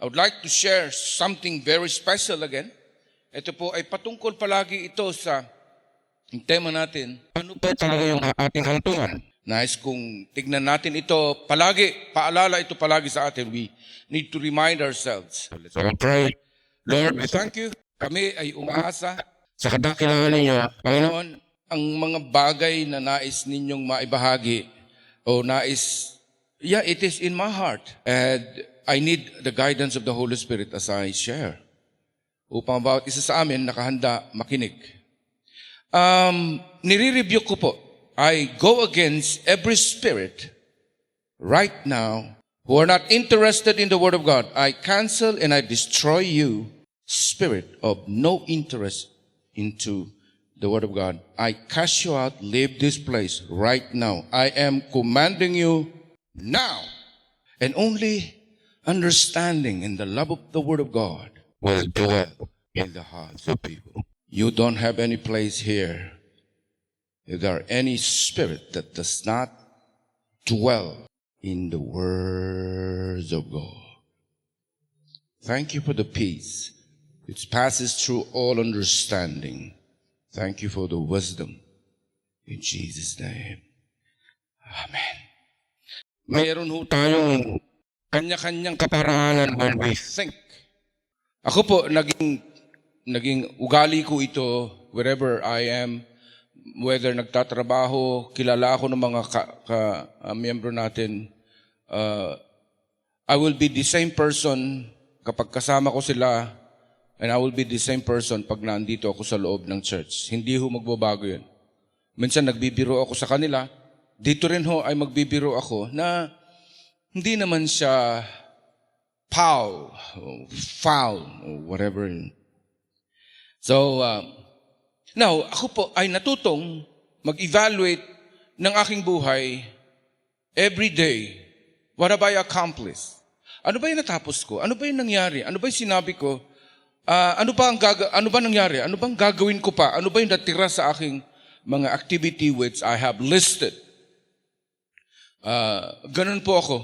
I would like to share something very special again. Ito po ay patungkol palagi ito sa tema natin. Ano ba talaga yung ating hantungan? Nais kong tignan natin ito palagi, paalala ito palagi sa atin. We need to remind ourselves. Let's all pray. Lord, we thank you. Kami ay umaasa sa kadakilangan ninyo, Panginoon, ang mga bagay na nais ninyong maibahagi o it is in my heart. And I need the guidance of the Holy Spirit as I share. Upang bawat isa sa amin nakahanda makinig. Nire-review ko po. I go against every spirit right now who are not interested in the Word of God. I cancel and I destroy you, spirit of no interest into the Word of God. I cast you out, leave this place right now. I am commanding you now. And only understanding and the love of the Word of God will dwell in the hearts of people. You don't have any place here. If there are any spirit that does not dwell in the words of God. Thank you for the peace which passes through all understanding. Thank you for the wisdom. In Jesus' name. Amen. Mayroon ho tayong kanya-kanyang kaparaanan when we think. Ako po, naging ugali ko ito wherever I am, whether nagtatrabaho, kilala ako ng mga miyembro natin. I will be the same person kapag kasama ko sila, and I will be the same person pag nandito ako sa loob ng church. Hindi ho magbabago yun. Minsan nagbibiro ako sa kanila, dito rin ho ay magbibiro ako na hindi naman siya foul, or whatever. So, now, ako po ay natutong mag-evaluate ng aking buhay every day. What have I accomplished? Ano ba yung natapos ko? Ano ba yung nangyari? Ano ba yung sinabi ko? Ano ba nangyari? Ano bang gagawin ko pa? Ano ba yung natira sa aking mga activity which I have listed? Ganun po ako.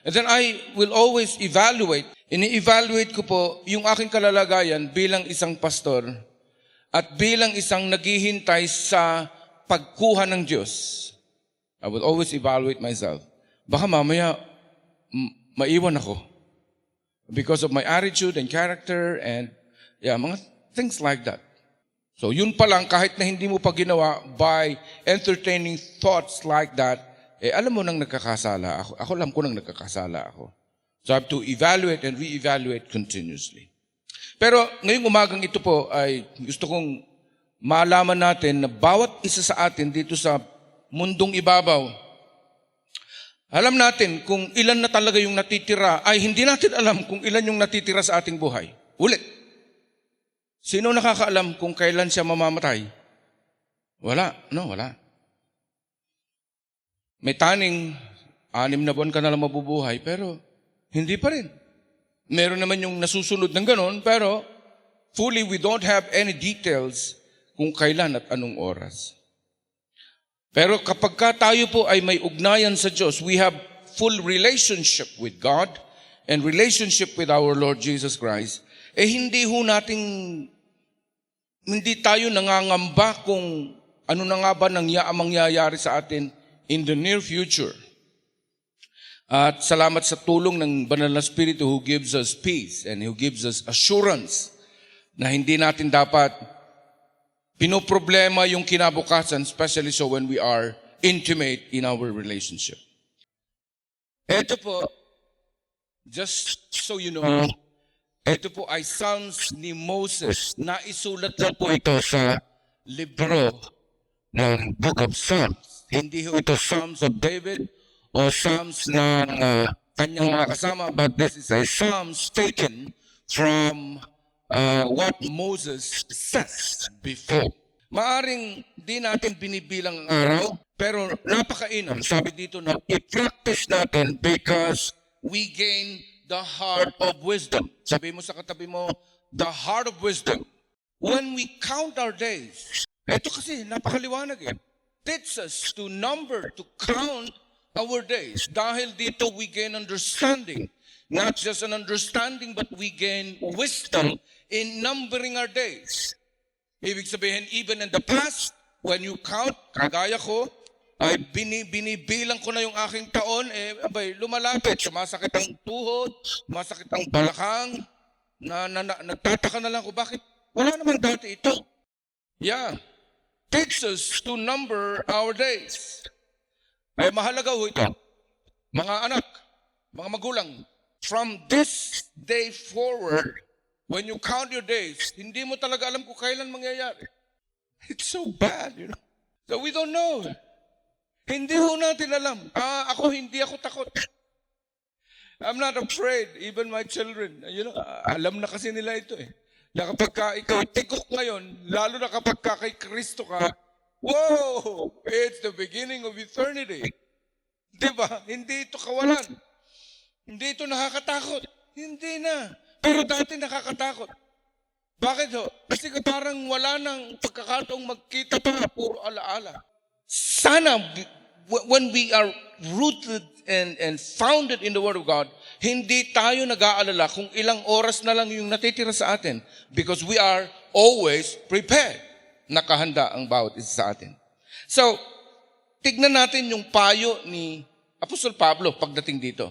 And then I will always evaluate. Ini-evaluate ko po yung aking kalalagayan bilang isang pastor at bilang isang naghihintay sa pagkuha ng Diyos. I will always evaluate myself. Baka mamaya maiwan ako because of my attitude and character and mga things like that. So yun pa lang, kahit na hindi mo pa ginawa, by entertaining thoughts like that, alam mo nang nagkakasala ako. Ako alam ko nang nagkakasala ako. So I have to evaluate and re-evaluate continuously. Pero ngayong umagang ito po ay gusto kong malaman natin na bawat isa sa atin dito sa mundong ibabaw, alam natin kung ilan na talaga yung natitira, ay hindi natin alam kung ilan yung natitira sa ating buhay. Ulit. Sino nakakaalam kung kailan siya mamamatay? Wala. No, wala. May taning, 6 na buwan ka na lang mabubuhay, pero hindi pa rin. Meron naman yung nasusunod ng ganon, pero fully we don't have any details kung kailan at anong oras. Pero kapag tayo po ay may ugnayan sa Diyos, we have full relationship with God and relationship with our Lord Jesus Christ, hindi tayo nangangamba kung ano na nga ba mangyayari sa atin in the near future. At salamat sa tulong ng Banal na Espiritu who gives us peace and who gives us assurance na hindi natin dapat pinoproblema yung kinabukasan, especially so when we are intimate in our relationship. Ito po, just so you know, ito po ay Psalms ni Moses na isulat lang po ito sa libro ng Book of Psalms. Hindi ho ito Psalms of David o Psalms ng kanyang mga kasama, but this is a Psalms taken from what Moses says before. Maaring di natin binibilang ang araw, pero napakainam. Sabi dito na i-practice natin because we gain the heart of wisdom. Sabi mo sa katabi mo, the heart of wisdom. When we count our days, ito kasi napakaliwanag teach us to number, to count our days. Dahil dito we gain understanding. not just an understanding, but we gain wisdom in numbering our days. Ibig sabihin, even in the past, when you count, kagaya ko, ay binibilang ko na yung aking taon, abay, lumalapit, sumasakit ang tuhod, sumasakit ang balakang, nagtataka na lang ko, bakit wala naman dati ito? Yeah, teach us to number our days. Ay mahalaga ho ito. Mga anak, mga magulang, from this day forward, when you count your days, hindi mo talaga alam kung kailan mangyayari. It's so bad, you know. So we don't know. Hindi ho natin alam. Hindi ako takot. I'm not afraid. Even my children, alam na kasi nila ito eh. Na kapag ikaw tikok ngayon, lalo na kapag kay Kristo ka, whoa! It's the beginning of eternity. Diba? Hindi ito kawalan. Hindi ito nakakatakot. Hindi na. Pero dati nakakatakot. Bakit ho? Kasi parang wala nang pagkakataong magkita pa, puro alaala. Sana, when we are rooted and founded in the Word of God, hindi tayo nag-aalala kung ilang oras na lang yung natitira sa atin because we are always prepared. Nakahanda ang bawat isa sa atin. So, tignan natin yung payo ni Apostol Pablo pagdating dito.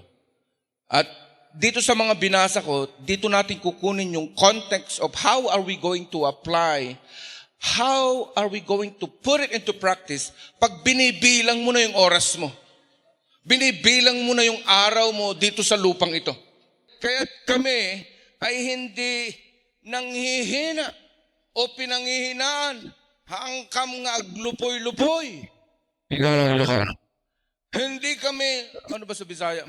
At dito sa mga binasa ko, dito natin kukunin yung context of how are we going to apply, how are we going to put it into practice pag binibilang mo na yung oras mo. Binibilang mo na yung araw mo dito sa lupang ito. Kaya kami ay hindi nanghihina o pinanghihinaan hangkam nga aglupoy-lupoy. Hindi kami, ano ba sa Bisaya?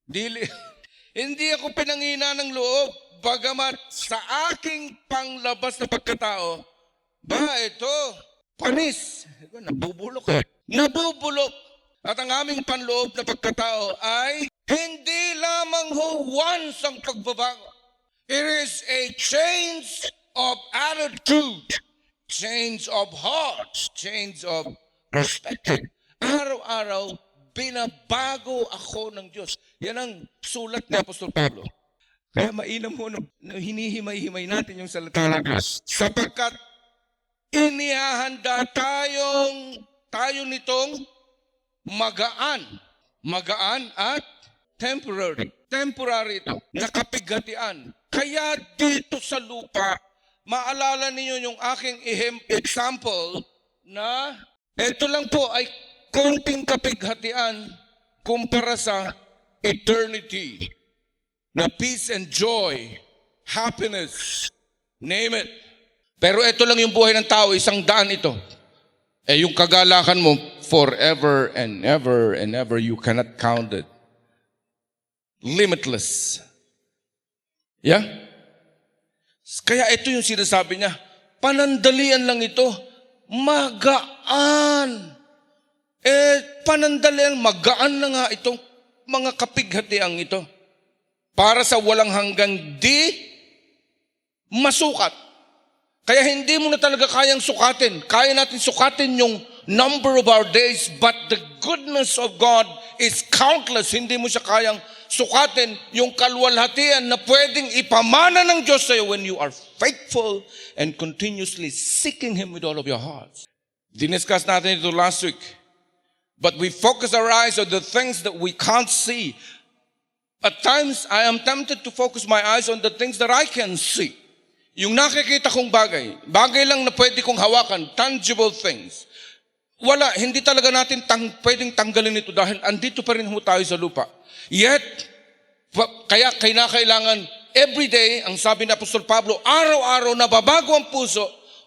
Dili. Hindi ako pinanghihina ng loob, bagamat sa aking panglabas na pagkatao, ito, panis. Nabubulok. Nabubulok. At ang aming panloob na pagkatao ay hindi lamang ho once ang pagbabago. It is a change of attitude, change of heart, change of perspective. Araw-araw, binabago ako ng Diyos. Yan ang sulat ni Apostol Pablo. Kaya mainam mo na hinihimay-himay natin yung salita ng Diyos. Sapagkat inihahanda tayo nitong magaan. Magaan at temporary. Temporary ito. Nakapighatian. Kaya dito sa lupa, maalala niyo yung aking example na ito lang po ay konting kapighatian kumpara sa eternity. Na peace and joy, happiness, name it. Pero ito lang yung buhay ng tao, 100 ito. Yung kagalakan mo, forever and ever and ever, you cannot count it. Limitless. Yeah? Kaya ito yung sinasabi niya, panandalian lang ito, magaan. Panandalian, magaan na nga itong mga kapighatiang ito. Para sa walang hanggang di masukat. Kaya hindi mo na talaga kayang sukatin. Kaya natin sukatin yung number of our days, but the goodness of God is countless. Hindi mo siya kayang sukatin yung kalwalhatian na pwedeng ipamana ng Diyos sa'yo when you are faithful and continuously seeking Him with all of your hearts. Diniscuss natin ito last week. But we focus our eyes on the things that we can't see. At times, I am tempted to focus my eyes on the things that I can see. Yung nakikita kong bagay lang na pwede kong hawakan, tangible things. Hindi talaga natin pwedeng tanggalin ito dahil andito pa rin tayo sa lupa. Yet, kaya kailangan everyday, ang sabi ni Apostol Pablo, araw-araw nababago ang puso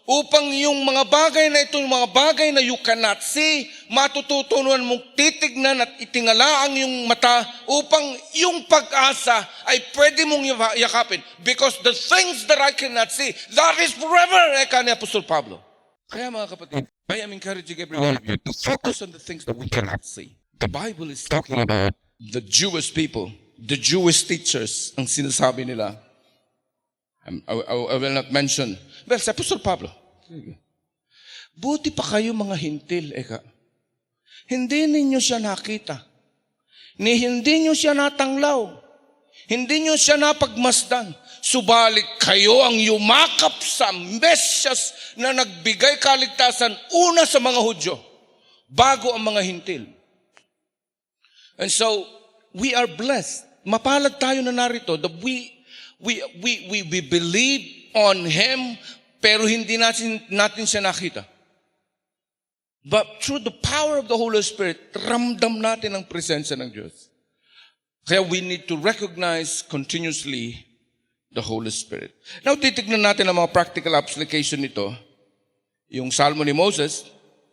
upang yung mga bagay na ito, yung mga bagay na you cannot see, matututunan mong titignan at itingalaang yung mata upang yung pag-asa ay pwede mong yakapin. Because the things that I cannot see, that is forever, eka ni Apostol Pablo. Kaya mga kapatid, I am encouraging every one of you to focus on the things that we cannot see. The Bible is talking about the Jewish people, the Jewish teachers, ang sinasabi nila. I will not mention. Well, sa Apostol Pablo. Buti pa kayo mga hintil, eka. Hindi ninyo siya nakita. Hindi nyo siya natanglaw. Hindi nyo siya napagmasdan. Subalit kayo ang yumakap sa Mesyas na nagbigay kaligtasan una sa mga Hudyo, bago ang mga Hintil. And so, we are blessed. Mapalad tayo na narito that we believe on Him, pero hindi natin siya nakita. But through the power of the Holy Spirit, ramdam natin ang presensya ng Diyos. Kaya we need to recognize continuously the Holy Spirit. Now, titignan natin ang mga practical application nito. Yung Salmo ni Moses,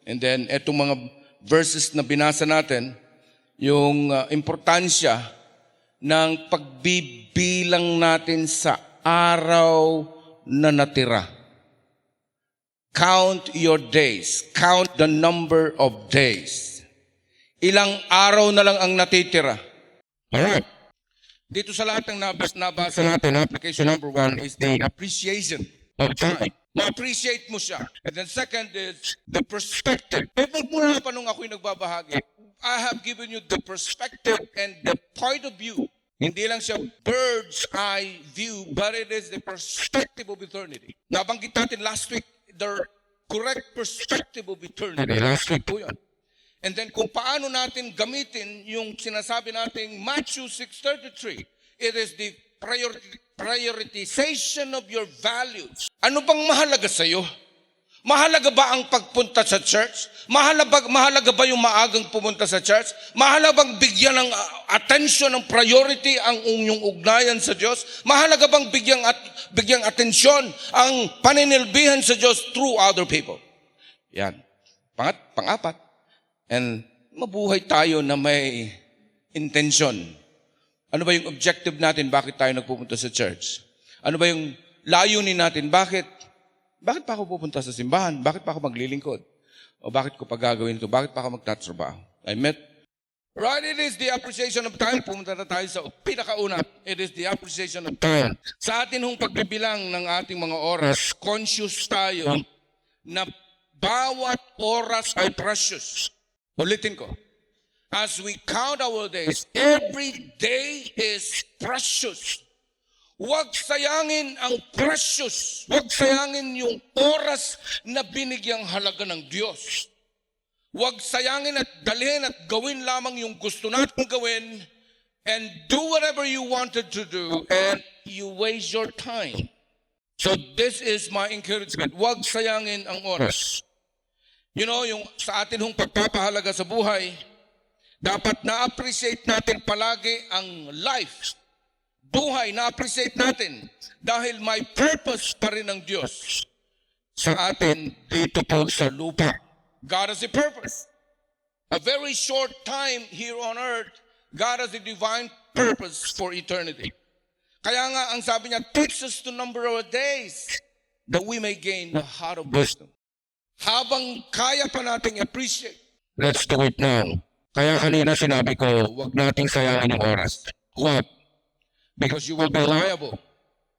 and then etong mga verses na binasa natin, yung importansya ng pagbibilang natin sa araw na natira. Count your days. Count the number of days. Ilang araw na lang ang natitira. Alright. Dito sa lahat ng nabasa natin, application number 1 is the appreciation of time. Ma-appreciate mo siya. And then second is the perspective. Mula pa nung ako'y nagbabahagi, I have given you the perspective and the point of view. Hindi lang siya bird's eye view, but it is the perspective of eternity. Nabanggit natin last week, the correct perspective of eternity. Last week po yun. And then kung paano natin gamitin yung sinasabi nating Matthew 6:33, it is the prioritization of your values. Ano bang mahalaga sa'yo? Mahalaga ba ang pagpunta sa church? Mahalaga ba yung maagang pumunta sa church? Mahalaga bang bigyan ng atensyon, ng priority ang inyong ugnayan sa Diyos? Mahalaga bang bigyang atensyon ang paninilbihan sa Diyos through other people? Yan. Pang-apat. And mabuhay tayo na may intensyon. Ano ba yung objective natin? Bakit tayo nagpupunta sa church? Ano ba yung layunin natin? Bakit pa ako pupunta sa simbahan? Bakit pa ako maglilingkod? O bakit ko pa gagawin ito? Bakit pa ako magtatrabaho? Right, it is the appreciation of time. Pumunta na tayo sa pinakauna. It is the appreciation of time. Sa atin hong pagbibilang ng ating mga oras, conscious tayo na bawat oras ay precious. Ulitin ko. As we count our days, every day is precious. Huwag sayangin ang precious. Huwag sayangin yung oras na binigyang halaga ng Diyos. Huwag sayangin at dalhin at gawin lamang yung gusto natin gawin and do whatever you wanted to do and you waste your time. So this is my encouragement. Huwag sayangin ang oras. You know, yung sa atin hong pagpapahalaga sa buhay, dapat na-appreciate natin palagi ang life. Buhay, na-appreciate natin dahil may purpose pa rin ng Diyos sa atin dito po sa lupa. God has a purpose. A very short time here on earth, God has a divine purpose for eternity. Kaya nga, ang sabi niya, teach us to number our days that we may gain the heart of wisdom. Habang kaya pa nating appreciate. Let's do it now. Kaya kanina sinabi ko, huwag nating sayangin ang oras. What? Because you will be liable.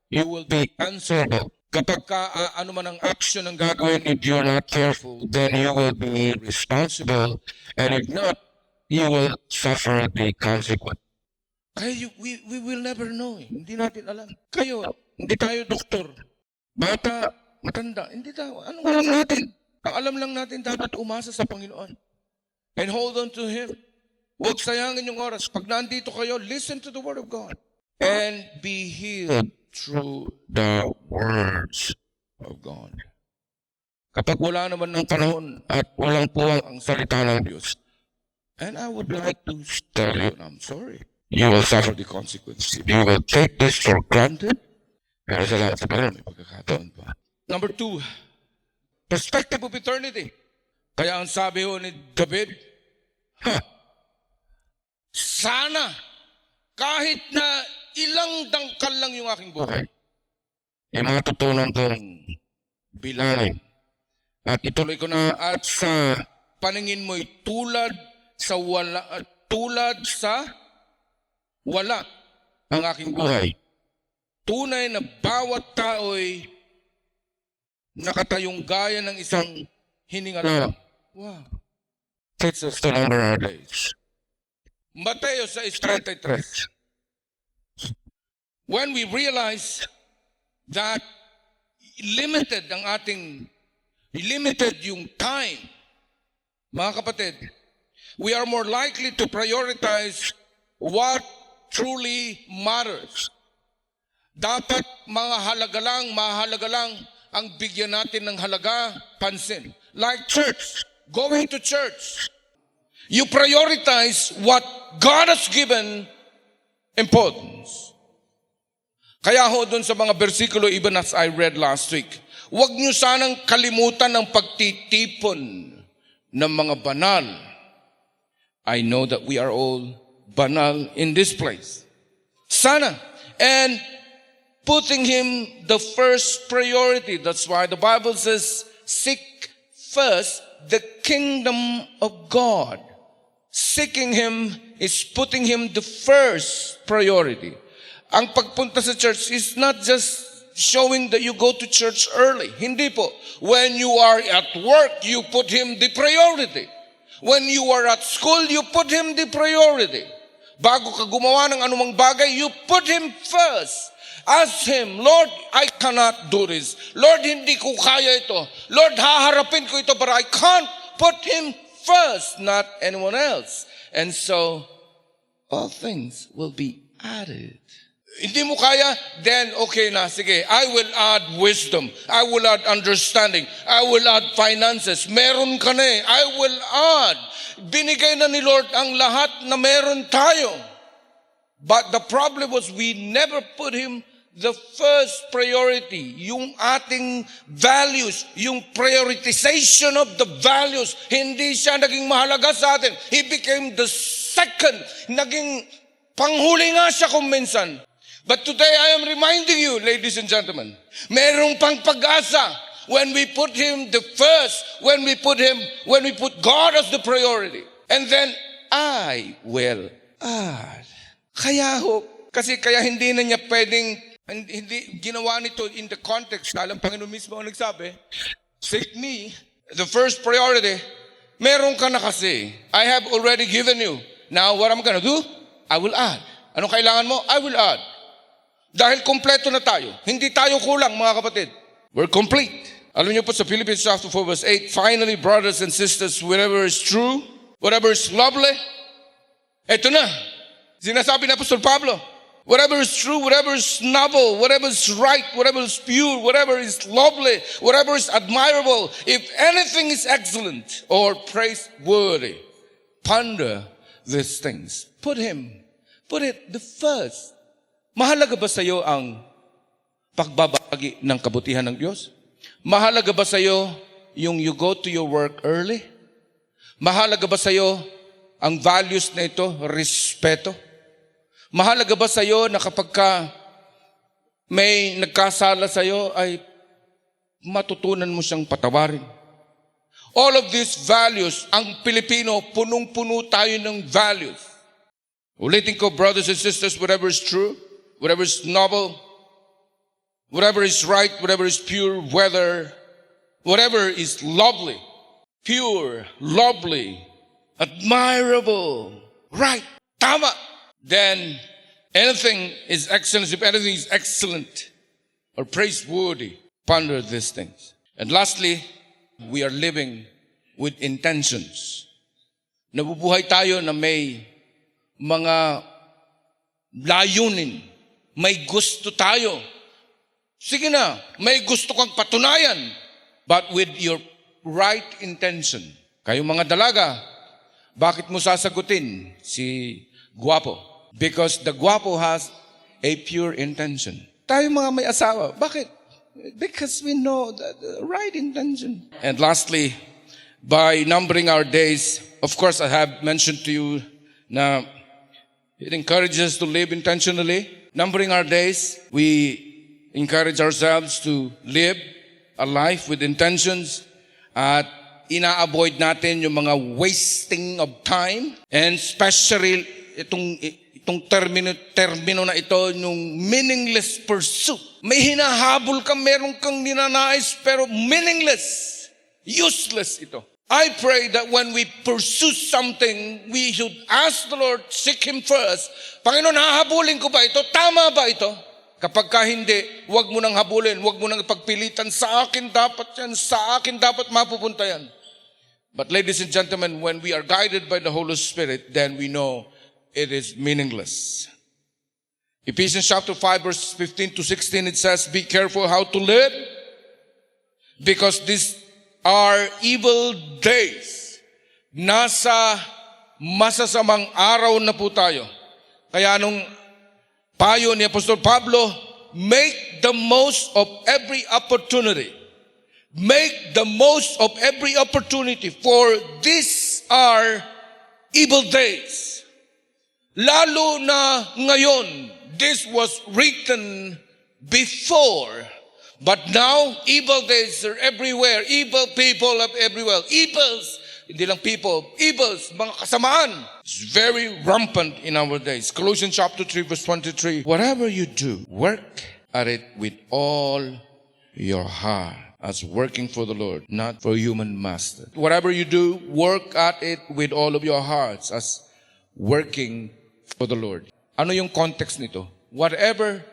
You will be answerable. Kapag ano man ang action ang gagawin, if you're not careful, then you will be responsible. And if not, you will suffer the consequence. Kaya we will never know. Hindi natin alam. Kayo, hindi tayo doktor. Bata, matanda, hindi tayo. Anong alam natin? Ang alam lang natin dapat umasa sa Panginoon. And hold on to Him. Huwag sayangin yung oras. Pag nandito kayo, listen to the Word of God. And be healed through the words of God. Kapag wala naman ng panahon at walang puwang ang salita ng Diyos, and I would like to tell you, I'm sorry, you will suffer the consequences. You will take this for granted. Pero sa lahat sa panahon, may pagkakataon pa. Number 2, perspective of eternity. Kaya ang sabi ho ni David, sana kahit na ilang dangkal lang yung aking buhay, matutunan kong bilangin. At ituloy ko na, at sa paningin mo'y tulad sa wala ang aking buhay. Tunay na bawat tao'y nakatayong gaya ng isang hininga lang. Wow. Takes us to number our days. Mateo 6:33. when we realize that limited yung time, mga kapatid, we are more likely to prioritize what truly matters. Dapat mahalaga lang ang bigyan natin ng halaga, pansin. Like church, going to church. You prioritize what God has given importance. Kaya ho dun sa mga bersikulo, even as I read last week, huwag nyo sanang kalimutan ng pagtitipon ng mga banal. I know that we are all banal in this place. Sana. And putting Him the first priority. That's why the Bible says, seek first the kingdom of God. Seeking Him is putting Him the first priority. Ang pagpunta sa church is not just showing that you go to church early. Hindi po. When you are at work, you put Him the priority. When you are at school, you put Him the priority. Bago ka gumawa ng anumang bagay, you put Him first. Ask Him, Lord, I cannot do this. Lord, hindi ko kaya ito. Lord, haharapin ko ito, but I can't. Put Him first, not anyone else. And so, all things will be added. Hindi mo kaya, then okay na, sige, I will add wisdom. I will add understanding. I will add finances. Meron ka na eh. I will add. Binigay na ni Lord ang lahat na meron tayo. But the problem was we never put Him the first priority. Yung ating values, yung prioritization of the values, hindi siya naging mahalaga sa atin. He became the second. Naging panghuli nga siya kung minsan. But today I am reminding you, ladies and gentlemen, merong pang pag-asa when we put Him the first, when we put God as the priority. And then, I will add. Kaya hindi na niya pwedeng, hindi ginawa nito in the context. Alam, Panginoon mismo ang nagsabi, seek me, the first priority, meron ka na kasi. I have already given you. Now, what I'm gonna do? I will add. Anong kailangan mo? I will add. Dahil kompleto na tayo. Hindi tayo kulang, mga kapatid. We're complete. Alam niyo po sa Philippians chapter 4 verse 8, finally, brothers and sisters, whatever is true, whatever is lovely, eto na. Sinasabi ni Apostol Pablo, whatever is true, whatever is noble, whatever is right, whatever is pure, whatever is lovely, whatever is admirable, if anything is excellent or praiseworthy, ponder these things. Put it the first. Mahalaga ba sa iyo ang pagbabahagi ng kabutihan ng Diyos? Mahalaga ba sa iyo yung you go to your work early? Mahalaga ba sa iyo ang values na ito, respeto? Mahalaga ba sa iyo na kapag ka may nagkasala sa iyo ay matutunan mo siyang patawarin? All of these values, ang Pilipino, punong-puno tayo ng values. Ulitin ko, brothers and sisters, whatever is true, whatever is noble, whatever is right, whatever is pure, whatever is lovely, pure, lovely, admirable, right, tama, then anything is excellent. If anything is excellent or praiseworthy, ponder these things. And lastly, we are living with intentions. Nabubuhay tayo na may mga layunin. May gusto tayo. Sige na, may gusto kang patunayan. But with your right intention. Kayong mga dalaga, bakit mo sasagutin si gwapo? Because the gwapo has a pure intention. Tayo mga may asawa, bakit? Because we know the right intention. And lastly, by numbering our days, of course I have mentioned to you na it encourages us to live intentionally. Numbering our days, we encourage ourselves to live a life with intentions at ina-avoid natin yung mga wasting of time, and especially itong termino na ito, yung meaningless pursuit. May hinahabol ka, meron kang ninanais, pero meaningless, useless ito. I pray that when we pursue something, we should ask the Lord, seek Him first. Panginoon, hahabulin ko ba ito? Tama ba ito? Kapag ka hindi, huwag mo nang habulin, huwag mo nang ipagpilitan, sa akin dapat yan, sa akin dapat mapupunta yan. But ladies and gentlemen, when we are guided by the Holy Spirit, then we know it is meaningless. Ephesians chapter 5 verse 15 to 16, it says, be careful how to live, because these are evil days. Nasa masasamang araw na po tayo. Kaya nung payo ni Apostol Pablo, make the most of every opportunity. Make the most of every opportunity, for these are evil days. Lalo na ngayon, this was written before, but now evil days are everywhere. Evil people are everywhere. Evils, hindi lang people, evils, mga kasamaan. It's very rampant in our days. Colossians chapter 3 verse 23. Whatever you do, work at it with all your heart, as working for the Lord, not for human master. Whatever you do, work at it with all of your hearts, as working for the Lord. Ano yung context nito? Whatever.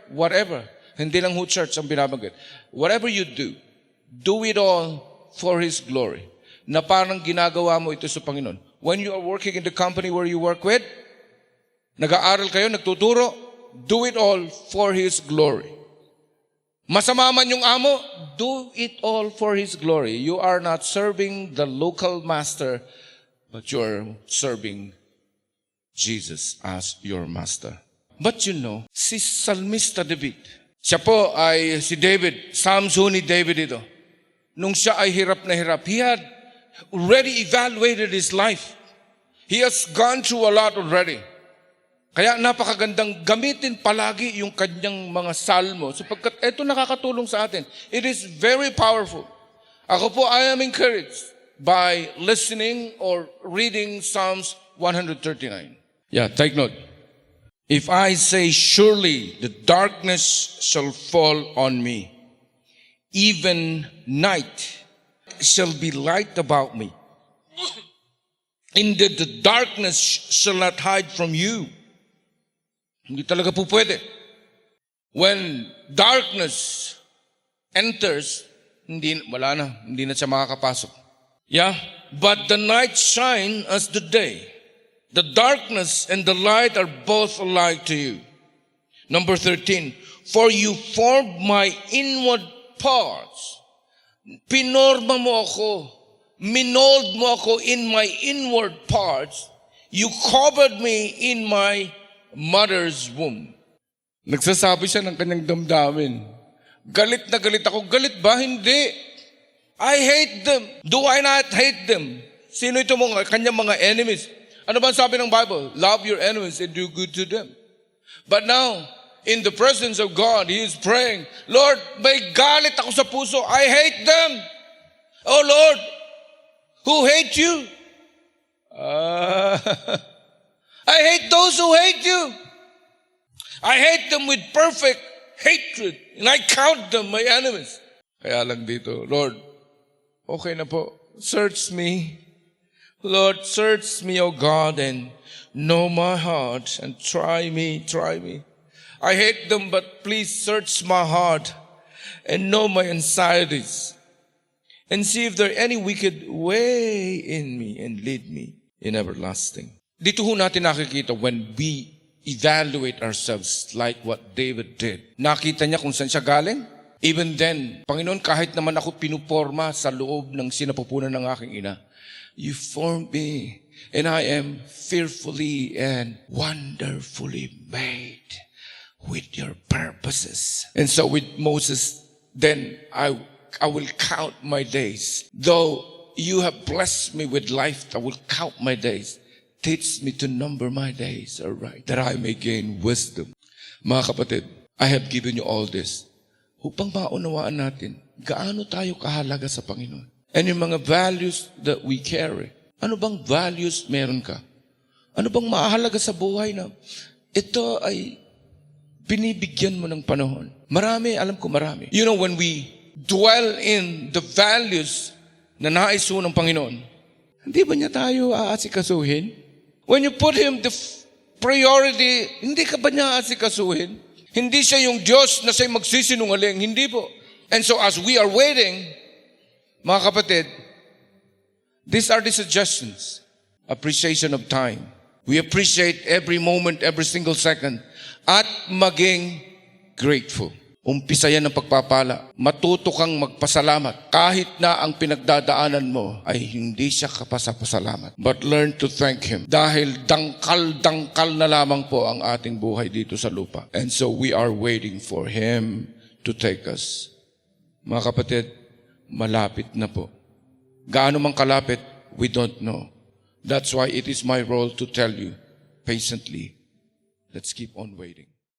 Hindi lang ho church ang binabanggit. Whatever you do it all for His glory. Na parang ginagawa mo ito sa Panginoon. When you are working in the company where you work with, nag-aaral kayo, nagtuturo, do it all for His glory. Masama man yung amo, do it all for His glory. You are not serving the local master, but you are serving Jesus as your master. But you know, si Salmista David, siya po ay si David, Psalms ni David ito. Nung siya ay hirap na hirap, he had already evaluated his life. He has gone through a lot already. Kaya napakagandang gamitin palagi yung kanyang mga salmo, sapagkat ito nakakatulong sa atin. It is very powerful. Ako po, I am encouraged by listening or reading Psalms 139. Yeah, take note. If I say, surely the darkness shall fall on me, even night shall be light about me. Indeed, the darkness shall not hide from you. Hindi talaga po pwede. When darkness enters, hindi na siya makakapasok. Yeah, but the night shine as the day. The darkness and the light are both alike to you. Number 13, for you formed my inward parts. Pinorma mo ako. Minold mo ako in my inward parts. You covered me in my mother's womb. Nagsasabi siya ng kanyang damdamin. Galit na galit ako. Galit ba? Hindi. I hate them. Do I not hate them? Sino ito mga kanyang mga enemies? Ano ba sabi ng Bible? Love your enemies and do good to them. But now, in the presence of God, he is praying, Lord, may galit ako sa puso. I hate them. Oh Lord, who hate you? I hate those who hate you. I hate them with perfect hatred. And I count them my enemies. Kaya lang dito, Lord, okay na po. Search me. Lord, search me, O God, and know my heart, and try me. I hate them, but please search my heart and know my anxieties, and see if there any wicked way in me, and lead me in everlasting. Dito ho natin nakikita when we evaluate ourselves like what David did. Nakita niya kung saan siya galing. Even then, Panginoon, kahit naman ako pinuporma sa loob ng sinapupunan ng aking ina, you formed me, and I am fearfully and wonderfully made with your purposes. And so with Moses, then I will count my days. Though you have blessed me with life, I will count my days. Teach me to number my days, all right, that I may gain wisdom. Mga kapatid, I have given you all this upang maunawaan natin gaano tayo kahalaga sa Panginoon. And yung mga values that we carry. Ano bang values meron ka? Ano bang mahalaga sa buhay na ito ay binibigyan mo ng panahon? Marami, alam ko marami. You know, when we dwell in the values na nais ng Panginoon, hindi ba niya tayo aasikasuhin? When you put Him the priority, hindi ka ba niya aasikasuhin? Hindi siya yung Diyos na siya'y magsisinungaling. Hindi po. And so as we are waiting, mga kapatid, these are the suggestions. Appreciation of time. We appreciate every moment, every single second. At maging grateful. Umpisa yan ng pagpapala. Matuto kang magpasalamat. Kahit na ang pinagdadaanan mo ay hindi siya kapasapasalamat. But learn to thank Him. Dahil dangkal na lamang po ang ating buhay dito sa lupa. And so we are waiting for Him to take us. Mga kapatid, malapit na po. Gaano mang kalapit, we don't know. That's why it is my role to tell you patiently, let's keep on waiting.